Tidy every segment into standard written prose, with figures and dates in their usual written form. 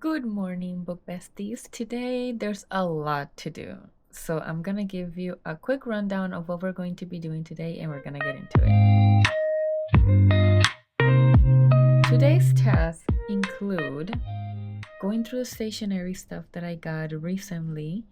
Good morning, book besties. Today there's a lot to do. So I'm gonna give you a quick rundown of what we're going to be doing today and we're gonna get into it. Today's tasks include going through the stationery stuff that I got recently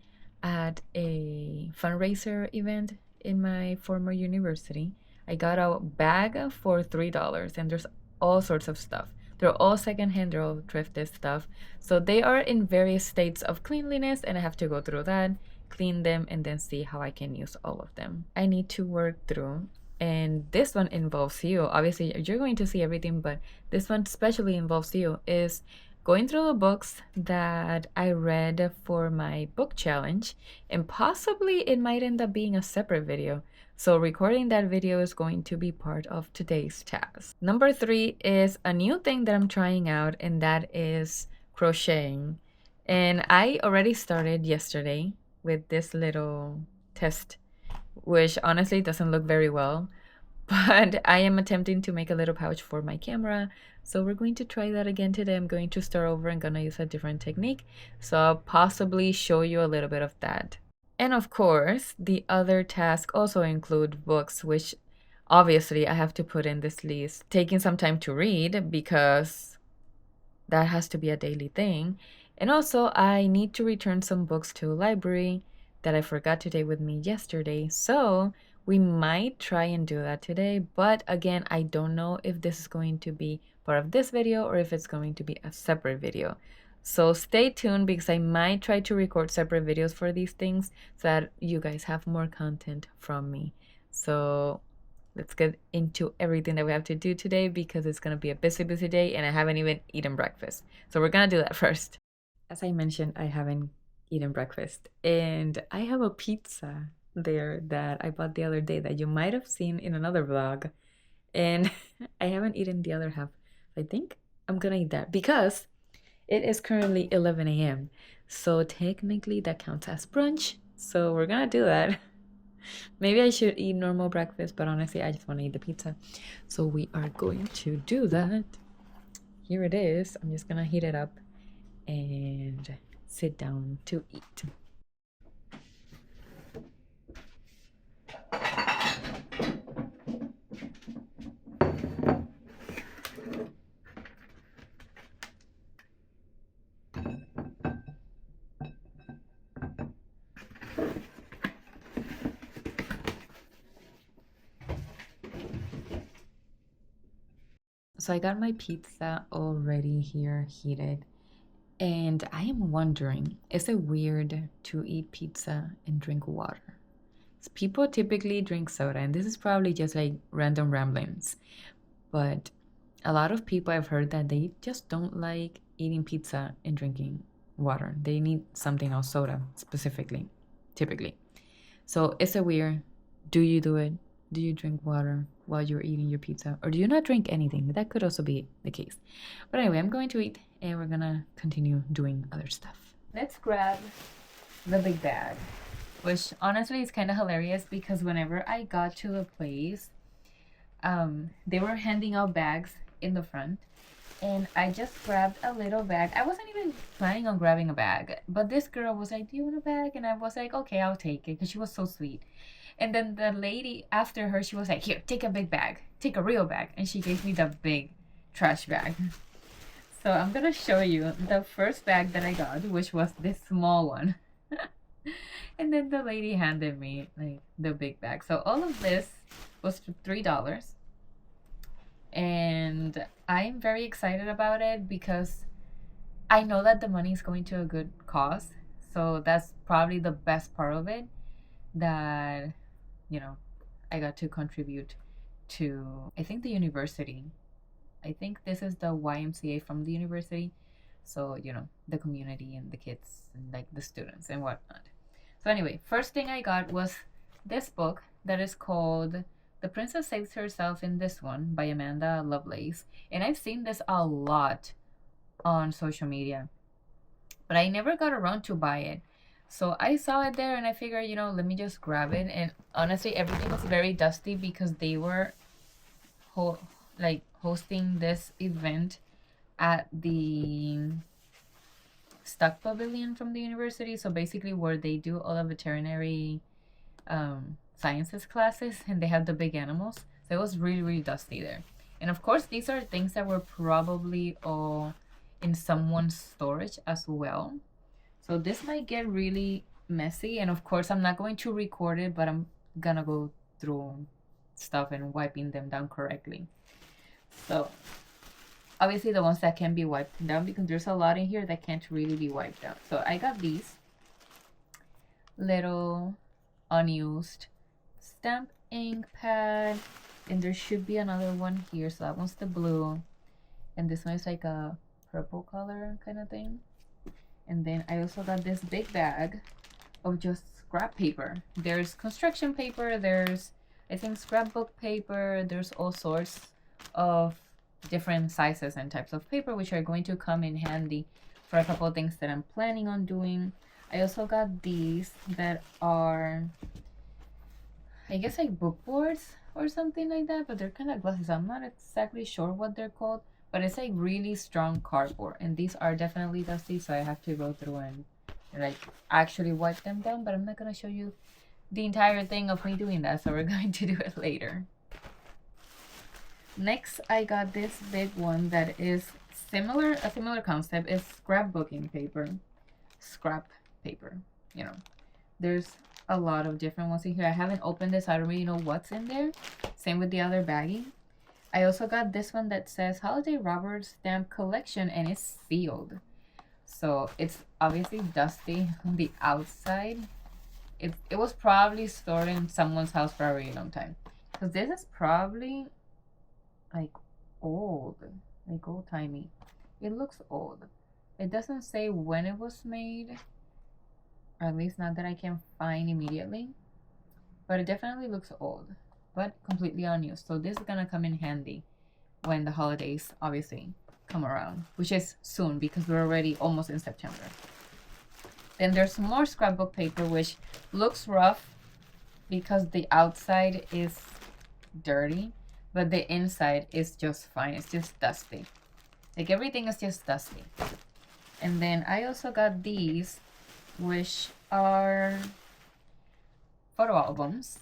at a fundraiser event in my former university. I got a bag for $3 and there's all sorts of stuff. They're all secondhand, they're all thrifted stuff. So they are in various states of cleanliness and I have to go through that, clean them, and then see how I can use all of them. I need to work through, and this one involves you. Obviously, you're going to see everything, but this one especially involves you, is going through the books that I read for my book challenge, and possibly it might end up being a separate video. So recording that video is going to be part of today's task. Number 3 is a new thing that I'm trying out, and that is crocheting. And I already started yesterday with this little test, which honestly doesn't look very well, but I am attempting to make a little pouch for my camera. So we're going to try that again today. I'm going to start over and gonna use a different technique. So I'll possibly show you a little bit of that. And of course, the other tasks also include books, which obviously I have to put in this list. Taking some time to read because that has to be a daily thing. And also, I need to return some books to the library that I forgot to take with me yesterday. So we might try and do that today. But again, I don't know if this is going to be part of this video or if it's going to be a separate video. So stay tuned because I might try to record separate videos for these things so that you guys have more content from me. So let's get into everything that we have to do today because it's going to be a busy, busy day and I haven't even eaten breakfast. So we're going to do that first. As I mentioned, I haven't eaten breakfast and I have a pizza there that I bought the other day that you might have seen in another vlog, and I haven't eaten the other half. I think I'm gonna eat that because it is currently 11 a.m. So technically that counts as brunch. So we're gonna do that. Maybe I should eat normal breakfast, but honestly, I just want to eat the pizza. So we are going to do that. Here it is. I'm just gonna heat it up and sit down to eat. So I got my pizza already here heated, and I am wondering, is it weird to eat pizza and drink water? People typically drink soda, and this is probably just like random ramblings, but a lot of people I've heard that they just don't like eating pizza and drinking water. They need something else, soda specifically, typically. So is it weird? Do you do it? Do you drink water while you're eating your pizza? Or do you not drink anything? That could also be the case. But anyway, I'm going to eat and we're gonna continue doing other stuff. Let's grab the big bag, which honestly is kind of hilarious because whenever I got to the place, they were handing out bags in the front and I just grabbed a little bag. I wasn't even planning on grabbing a bag, but this girl was like, "Do you want a bag?" And I was like, "Okay, I'll take it," because she was so sweet. And then the lady after her, she was like, "Here, take a big bag, take a real bag," and she gave me the big trash bag. So I'm gonna show you the first bag that I got, which was this small one. And then the lady handed me like the big bag. So all of this was for $3. And I'm very excited about it because I know that the money is going to a good cause. So that's probably the best part of it, that, you know, I got to contribute to, I think, the university. I think this is the YMCA from the university. So, the community and the kids and like the students and whatnot. So anyway, first thing I got was this book that is called The Princess Saves Herself in This One by Amanda Lovelace. And I've seen this a lot on social media, but I never got around to buy it. So I saw it there and I figured, let me just grab it. And honestly, everything was very dusty because they were hosting this event at the stock pavilion from the university. So basically where they do all the veterinary sciences classes, and they have the big animals. So it was really, really dusty there. And of course, these are things that were probably all in someone's storage as well. So this might get really messy. And of course, I'm not going to record it, but I'm gonna go through stuff and wiping them down correctly. So obviously the ones that can be wiped down, because there's a lot in here that can't really be wiped down. So I got these little unused stamp ink pad, and there should be another one here. So that one's the blue, and this one is like a purple color kind of thing. And then I also got this big bag of just scrap paper. There's construction paper, there's I think scrapbook paper, there's all sorts of different sizes and types of paper, which are going to come in handy for a couple of things that I'm planning on doing. I also got these that are, I guess, like book boards or something like that, but they're kind of glossy, so I'm not exactly sure what they're called, but it's like really strong cardboard, and these are definitely dusty, so I have to go through and like actually wipe them down, but I'm not gonna show you the entire thing of me doing that, so we're going to do it later. Next, I got this big one that is a similar concept. Is scrapbooking paper, scrap paper. You know, there's a lot of different ones in here. I haven't opened this. I don't really know what's in there. Same with the other baggie. I also got this one that says Holiday Rubber Stamp Collection, and it's sealed. So it's obviously dusty on the outside. It was probably stored in someone's house for a really long time. Because this is probably like old timey. It looks old. It doesn't say when it was made, or at least not that I can find immediately, but it definitely looks old, but completely unused. So this is gonna come in handy when the holidays obviously come around, which is soon because we're already almost in September. Then there's more scrapbook paper, which looks rough because the outside is dirty, but the inside is just fine. It's just dusty. Like everything is just dusty. And then I also got these, which are photo albums.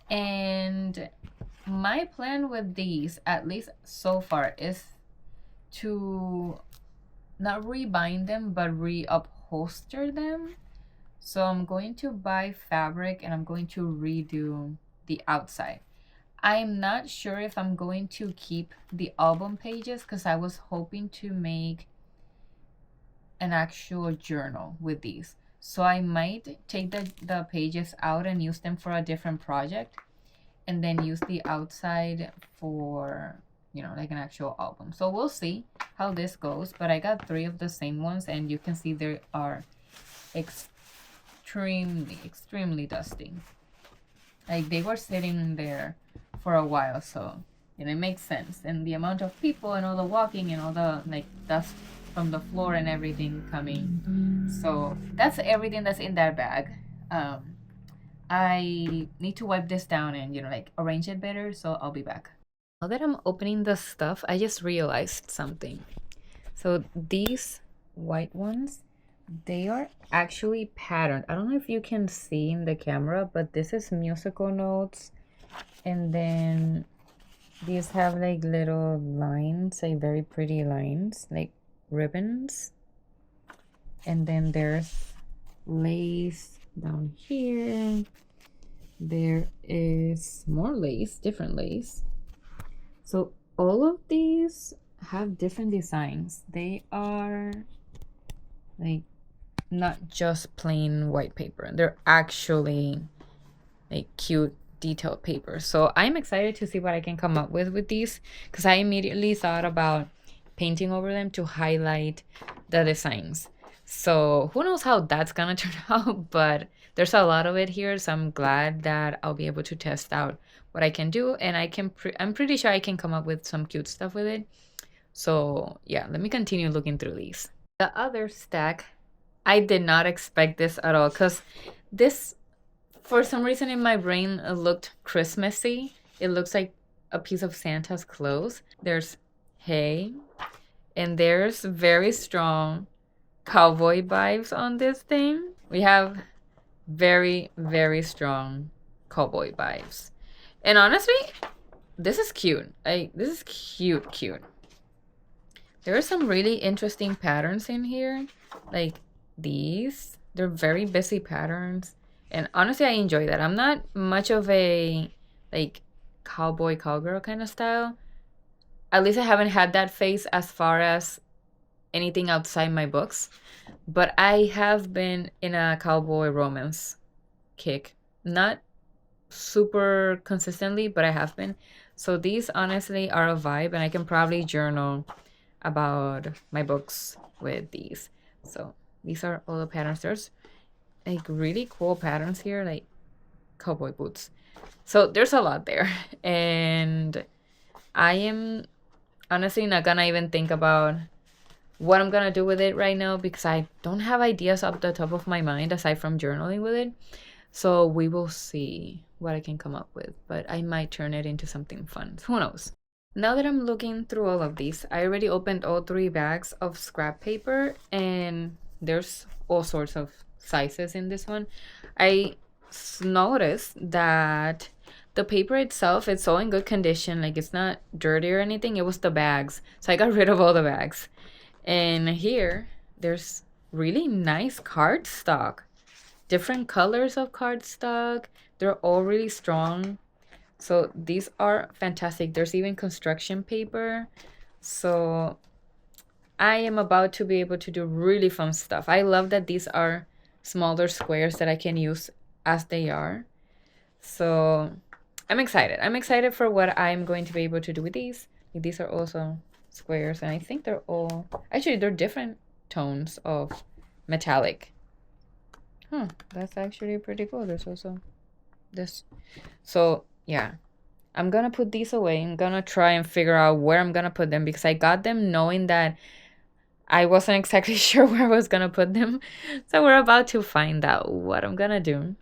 And my plan with these, at least so far, is to not rebind them, but reupholster them. So I'm going to buy fabric and I'm going to redo the outside. I'm not sure if I'm going to keep the album pages because I was hoping to make an actual journal with these. So I might take the pages out and use them for a different project, and then use the outside for, you know, like an actual album. So we'll see how this goes, but I got 3 of the same ones, and you can see they are extremely dusty. Like they were sitting there for a while, so and it makes sense. And the amount of people and all the walking and all the like dust from the floor and everything coming. So that's everything that's in that bag. I need to wipe this down and, you know, like arrange it better, so I'll be back. Now that I'm opening the stuff, I just realized something. So these white ones, they are actually patterned. I don't know if you can see in the camera, but this is musical notes, and then these have like little lines, like very pretty lines, like ribbons. And then there's lace down here. There is more lace, different lace. So all of these have different designs. They are like not just plain white paper. They're actually like cute detailed paper. So I'm excited to see what I can come up with these, because I immediately thought about painting over them to highlight the designs. So who knows how that's gonna turn out, but there's a lot of it here, so I'm glad that I'll be able to test out what I can do, and I'm pretty sure I can come up with some cute stuff with it. So yeah, let me continue looking through these. The other stack, I did not expect this at all, because this, for some reason in my brain, it looked Christmassy. It looks like a piece of Santa's clothes. There's hay, and there's very strong cowboy vibes on this thing. We have very, very strong cowboy vibes. And honestly, this is cute. Like, this is cute, cute. There are some really interesting patterns in here. Like these. They're very busy patterns. And honestly, I enjoy that. I'm not much of a like cowboy cowgirl kind of style. At least I haven't had that phase as far as anything outside my books. But I have been in a cowboy romance kick. Not super consistently, but I have been. So these honestly are a vibe, and I can probably journal about my books with these. So these are all the patterns. There's like really cool patterns here, like cowboy boots. So there's a lot there. And I am honestly not gonna even think about what I'm gonna do with it right now because I don't have ideas off the top of my mind aside from journaling with it. So we will see what I can come up with, but I might turn it into something fun. Who knows? Now that I'm looking through all of these, I already opened all 3 bags of scrap paper, and there's all sorts of sizes in this one. I noticed that the paper itself, it's all in good condition, like it's not dirty or anything. It was the bags, so I got rid of all the bags. And here, there's really nice cardstock, different colors of cardstock. They're all really strong. So these are fantastic. There's even construction paper. So I am about to be able to do really fun stuff. I love that these are smaller squares that I can use as they are. So I'm excited. I'm excited for what I'm going to be able to do with these. These are also squares, and I think they're all actually they're different tones of metallic. That's actually pretty cool. There's also this. So yeah, I'm gonna put these away. I'm gonna try and figure out where I'm gonna put them because I got them knowing that I wasn't exactly sure where I was gonna put them. So we're about to find out what I'm gonna do.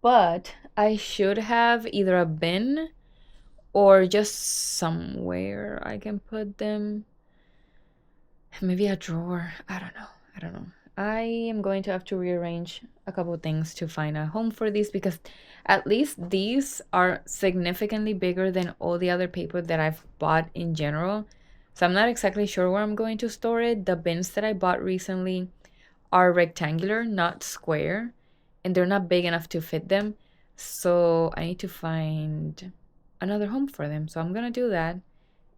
But I should have either a bin or just somewhere I can put them. Maybe a drawer. I don't know. I don't know. I am going to have to rearrange a couple things to find a home for these because at least these are significantly bigger than all the other paper that I've bought in general. So I'm not exactly sure where I'm going to store it. The bins that I bought recently are rectangular, not square, and they're not big enough to fit them. So I need to find another home for them. So I'm gonna do that.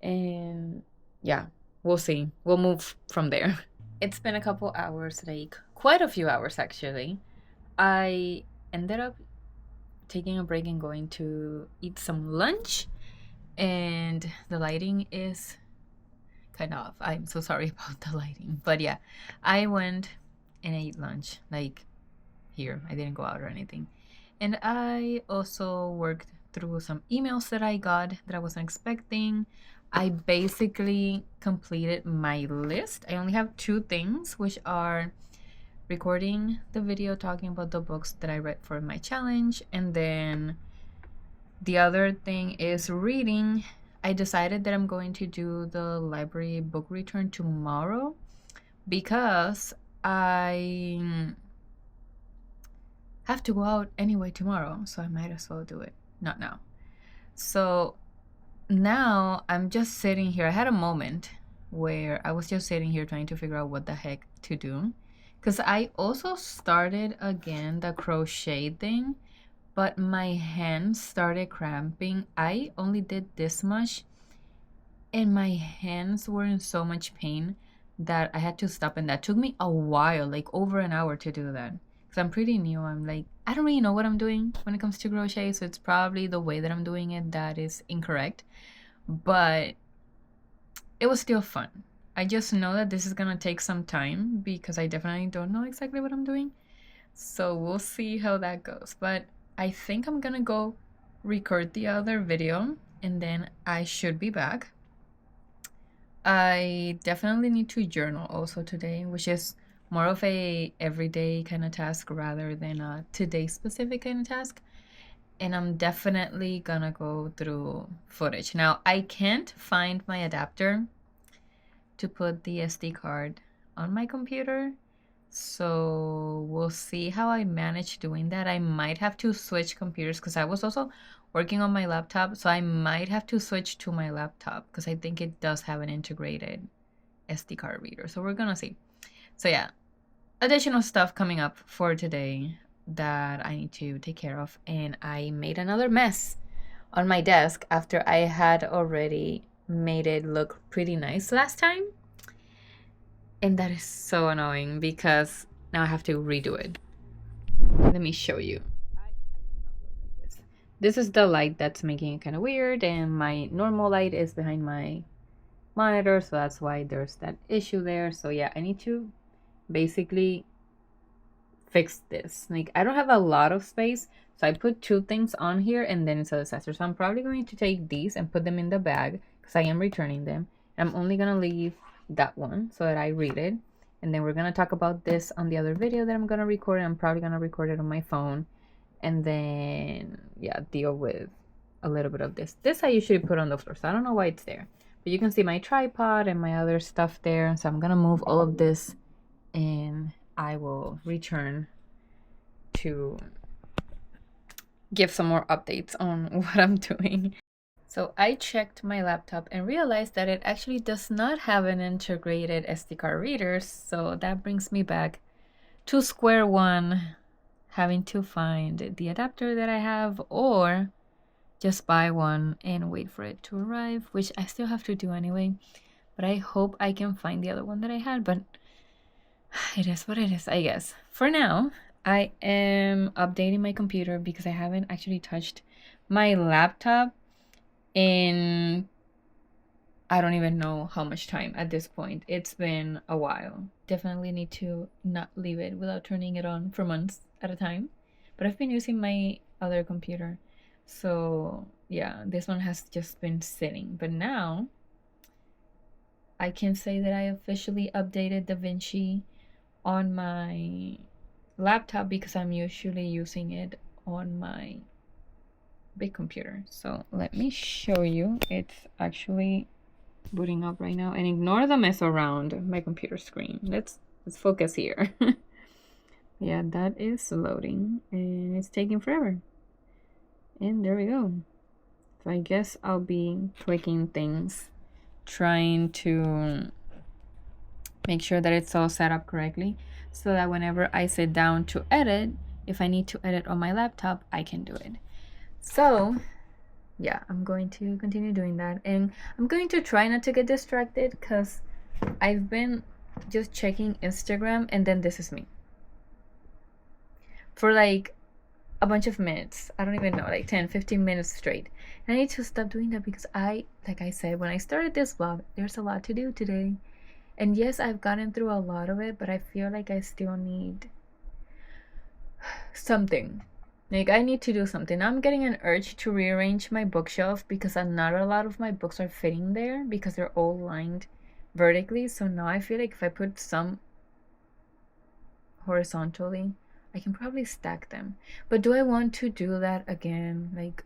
And yeah, we'll see. We'll move from there. It's been a couple hours, like quite a few hours actually. I ended up taking a break and going to eat some lunch, and the lighting is kind of off. I'm so sorry about the lighting, but yeah, I went and ate lunch like here. I didn't go out or anything, and I also worked through some emails that I got that I wasn't expecting. I basically completed my list. I only have 2 things, which are recording the video talking about the books that I read for my challenge, and then the other thing is reading. I decided that I'm going to do the library book return tomorrow because I have to go out anyway tomorrow, so I might as well do it. Not now. So now I'm just sitting here. I had a moment where I was just sitting here trying to figure out what the heck to do. Because I also started again the crochet thing, but my hands started cramping. I only did this much, and my hands were in so much pain that I had to stop. And that took me a while, like over an hour to do that. Because I'm pretty new. I'm like, I don't really know what I'm doing when it comes to crochet, so it's probably the way that I'm doing it that is incorrect. But it was still fun. I just know that this is gonna take some time because I definitely don't know exactly what I'm doing. So we'll see how that goes. But I think I'm gonna go record the other video and then I should be back. I definitely need to journal also today, which is more of a everyday kind of task rather than a today specific kind of task. And I'm definitely gonna go through footage. Now, I can't find my adapter to put the SD card on my computer. So we'll see how I manage doing that. I might have to switch computers because I was also working on my laptop. So I might have to switch to my laptop because I think it does have an integrated SD card reader. So we're going to see. So yeah, additional stuff coming up for today that I need to take care of. And I made another mess on my desk after I had already made it look pretty nice last time. And that is so annoying because now I have to redo it. Let me show you. This is the light that's making it kind of weird, and my normal light is behind my monitor, so that's why there's that issue there. So yeah, I need to basically fix this. Like, I don't have a lot of space, so I put two things on here and then it's a disaster. So I'm probably going to take these and put them in the bag because I am returning them. I'm only gonna leave that one so that I read it, and then we're gonna talk about this on the other video that I'm gonna record. I'm probably gonna record it on my phone, and then yeah, deal with a little bit of this. This I usually put on the floor, so I don't know why it's there, but you can see my tripod and my other stuff there. So I'm gonna move all of this and I will return to give some more updates on what I'm doing. So I checked my laptop and realized that it actually does not have an integrated SD card reader. So that brings me back to square one, having to find the adapter that I have or just buy one and wait for it to arrive, which I still have to do anyway. But I hope I can find the other one that I had, but it is what it is, I guess. For now, I am updating my computer because I haven't actually touched my laptop in I don't even know how much time at this point. It's been a while. Definitely need to not leave it without turning it on for months at a time. But I've been using my other computer. So yeah, this one has just been sitting. But now I can say that I officially updated DaVinci on my laptop because I'm usually using it on my big computer. So let me show you. It's actually booting up right now, and ignore the mess around my computer screen. Let's focus here. Yeah, that is loading and it's taking forever. And there we go. So I guess I'll be clicking things, trying to make sure that it's all set up correctly so that whenever I sit down to edit, if I need to edit on my laptop, I can do it. So yeah, I'm going to continue doing that, and I'm going to try not to get distracted because I've been just checking Instagram and then this is me for like a bunch of minutes. I don't even know, like 10-15 minutes straight. And I need to stop doing that because like I said when I started this vlog, there's a lot to do today. And yes, I've gotten through a lot of it, but I feel like I still need something. Like, I need to do something. I'm getting an urge to rearrange my bookshelf because not a lot of my books are fitting there because they're all lined vertically. So now I feel like if I put some horizontally, I can probably stack them. But do I want to do that again? Like,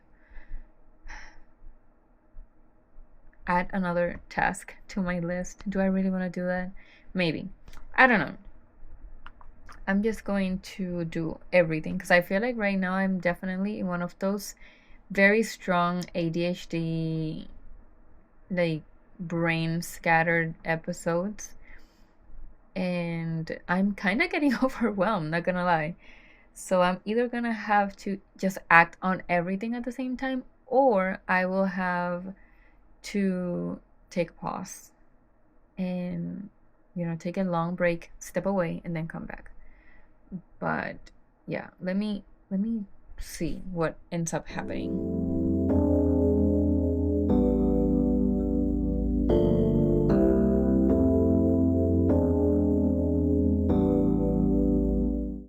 add another task to my list? Do I really want to do that? Maybe. I don't know. I'm just going to do everything because I feel like right now I'm definitely in one of those very strong ADHD, like, brain scattered episodes, and I'm kind of getting overwhelmed, not gonna lie. So I'm either gonna have to just act on everything at the same time, or I will have to take a pause and, you know, take a long break, step away, and then come back. But yeah, let me see what ends up happening.